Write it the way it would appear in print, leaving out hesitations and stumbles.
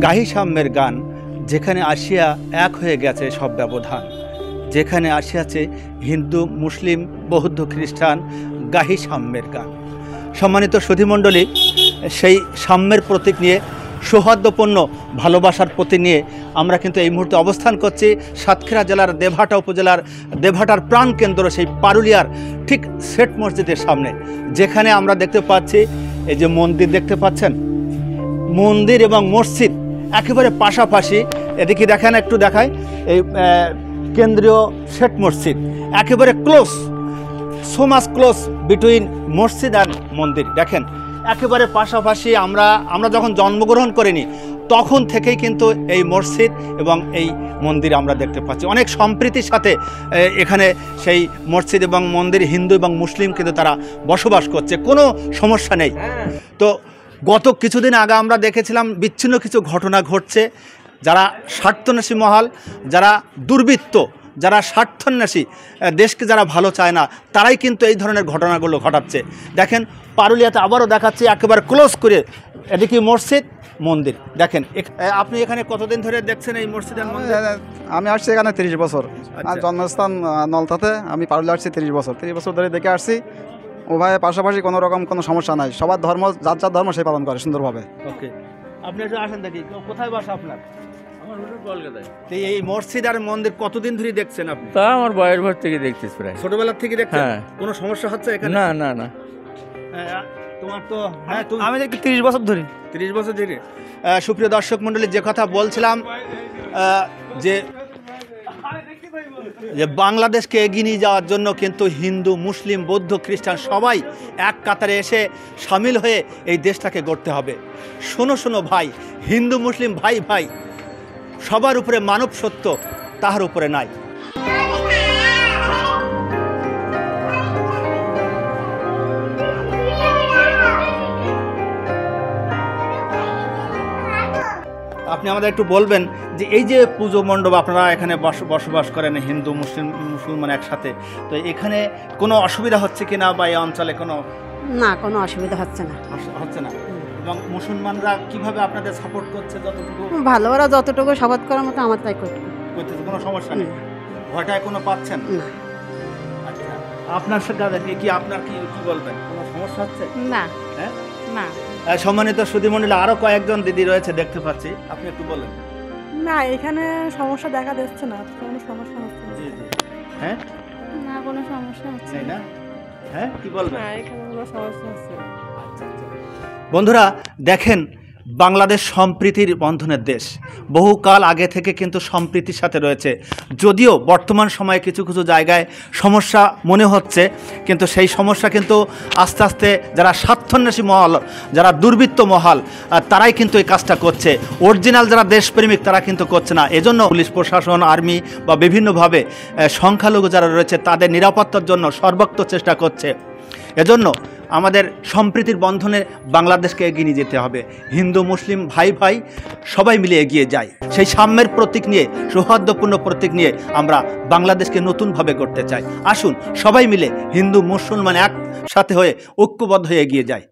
গাহি সাম্যের গান, যেখানে আসিয়া এক হয়ে গেছে সব ব্যবধান, যেখানে আসিয়াছে হিন্দু মুসলিম বৌদ্ধ খ্রিস্টান, গাহি সাম্যের গান। সম্মানিত সুধীমণ্ডলী, সেই সাম্যের প্রতীক নিয়ে, সৌহার্দ্যপূর্ণ ভালোবাসার প্রতীক নিয়ে আমরা কিন্তু এই মুহূর্তে অবস্থান করছি সাতক্ষীরা জেলার দেবহাটা উপজেলার দেবহাটার প্রাণকেন্দ্র সেই পারুলিয়ার ঠিক সেট মসজিদের সামনে, যেখানে আমরা দেখতে পাচ্ছি এই যে মন্দির দেখতে পাচ্ছেন, মন্দির এবং মসজিদ একেবারে পাশাপাশি। এদিকে দেখেন, একটু দেখায়, এই কেন্দ্রীয় সেট মসজিদ একেবারে close, so much close between মসজিদ আর মন্দির। দেখেন একেবারে পাশাপাশি। আমরা যখন জন্মগ্রহণ করিনি তখন থেকেই কিন্তু এই মসজিদ এবং এই মন্দির আমরা দেখতে পাচ্ছি। অনেক সম্প্রীতির সাথে এখানে সেই মসজিদ এবং মন্দির, হিন্দু এবং মুসলিম কিন্তু তারা বসবাস করছে, কোনো সমস্যা নেই। তো গত কিছুদিন আগে আমরা দেখেছিলাম বিচ্ছিন্ন কিছু ঘটনা ঘটছে। যারা স্বার্থন্বেষী মহল, যারা দুর্বৃত্ত, যারা স্বার্থন্বেষী, দেশকে যারা ভালো চায় না, তারাই কিন্তু এই ধরনের ঘটনাগুলো ঘটাচ্ছে। দেখেন পারুলিয়াতে আবারও দেখাচ্ছি একেবারে ক্লোজ করে, এদিকে মসজিদ মন্দির। দেখেন আপনি এখানে কতদিন ধরে দেখছেন এই মসজিদের মন্দির? আমি আসছি এখানে 30 বছর। আর জন্মস্থান নলতাতে, আমি পারুলিয়া আসছি 30 বছর। 30 বছর ধরে দেখে আসছি, উভয়ের পাশাপাশি কোনো রকম কোনো সমস্যা নাই। সবার ধর্ম, যার যার ধর্ম সে পালন করে সুন্দরভাবে। ওকে, আপনি একটু আসেন দেখি, কোথায় বাসা আপনার? এই মসজিদ আর মন্দির কতদিন ধরে দেখছেন আপনি? তা আমার বয়স ভর থেকে দেখছিস, প্রায় ছোটবেলা থেকে দেখছেন? হ্যাঁ। কোনো সমস্যা হচ্ছে এখানে? না না না। তোমার তো আমি দেখি 30 বছর ধরে। 30 বছর ধরে। সুপ্রিয় দর্শক মণ্ডলী, যে কথা বলছিলাম, যে বাংলাদেশকে এগিয়ে নিয়ে যাওয়ার জন্য কিন্তু হিন্দু মুসলিম বৌদ্ধ খ্রিস্টান সবাই এক কাতারে এসে সামিল হয়ে এই দেশটাকে গড়তে হবে। শোনো শোনো ভাই, হিন্দু মুসলিম ভাই ভাই, সবার উপরে মানব সত্য, তাহার উপরে নাই। আপনি আমাদের একটু বলবেন যে এই যে পুজো মণ্ডপ আপনারা এখানে বসবাস করেন হিন্দু মুসলমান একসাথে, তো এখানে কোনো অসুবিধা হচ্ছে কিনা, বা এই অঞ্চলে কোনো? না, কোনো অসুবিধা হচ্ছে না। হচ্ছে না। এবং মুসলমানরা কিভাবে আপনাদের সাপোর্ট করছে? যতটুকু ভালো, ওরা যতটুকু সাপোর্ট করার মতো আমার তাই করতেছে, কোনো সমস্যা নেই, ভয়টায় কোনো পাচ্ছেন না। আচ্ছা, আপনার সাথে কি আপনার কি বলবেন, কোনো সমস্যা হচ্ছে? না। হ্যাঁ না। সম্মানিত সুধীমণ্ডলী, আরো কয়েকজন দিদি রয়েছে দেখতে পাচ্ছি, আপনি একটু বলেন। না, এখানে সমস্যা দেখা দিচ্ছে না, কোনো সমস্যা হচ্ছে না। জি জি। হ্যাঁ, না, কোনো সমস্যা হচ্ছে না। হ্যাঁ, কি বলবেন? না, এখানে কোনো সমস্যা হচ্ছে না। বন্ধুরা দেখেন, বাংলাদেশ সম্প্রীতির বন্ধনের দেশ, বহুকাল আগে থেকে কিন্তু সম্প্রীতির সাথে রয়েছে। যদিও বর্তমান সময়ে কিছু কিছু জায়গায় সমস্যা মনে হচ্ছে, কিন্তু সেই সমস্যা কিন্তু আস্তে আস্তে যারা স্বার্থন্বেষী মহল, যারা দুর্বৃত্ত মহল, তারাই কিন্তু এই কাজটা করছে। অরিজিনাল যারা দেশপ্রেমিক তারা কিন্তু করছে না। এজন্য পুলিশ প্রশাসন, আর্মি বা বিভিন্নভাবে সংখ্যালঘু যারা রয়েছে তাদের নিরাপত্তার জন্য সর্বোচ্চ চেষ্টা করছে। এজন্য আমাদের সম্প্রীতির বন্ধনে বাংলাদেশকে এগিয়ে নিয়ে যেতে হবে। হিন্দু মুসলিম ভাই ভাই সবাই মিলে এগিয়ে যায়। সেই সাম্যের প্রতীক নিয়ে, সৌহার্দ্যপূর্ণ প্রতীক নিয়ে আমরা বাংলাদেশকে নতুনভাবে গড়তে চাই। আসুন সবাই মিলে হিন্দু মুসলমান একসাথে হয়ে ঐক্যবদ্ধ হয়ে এগিয়ে যায়।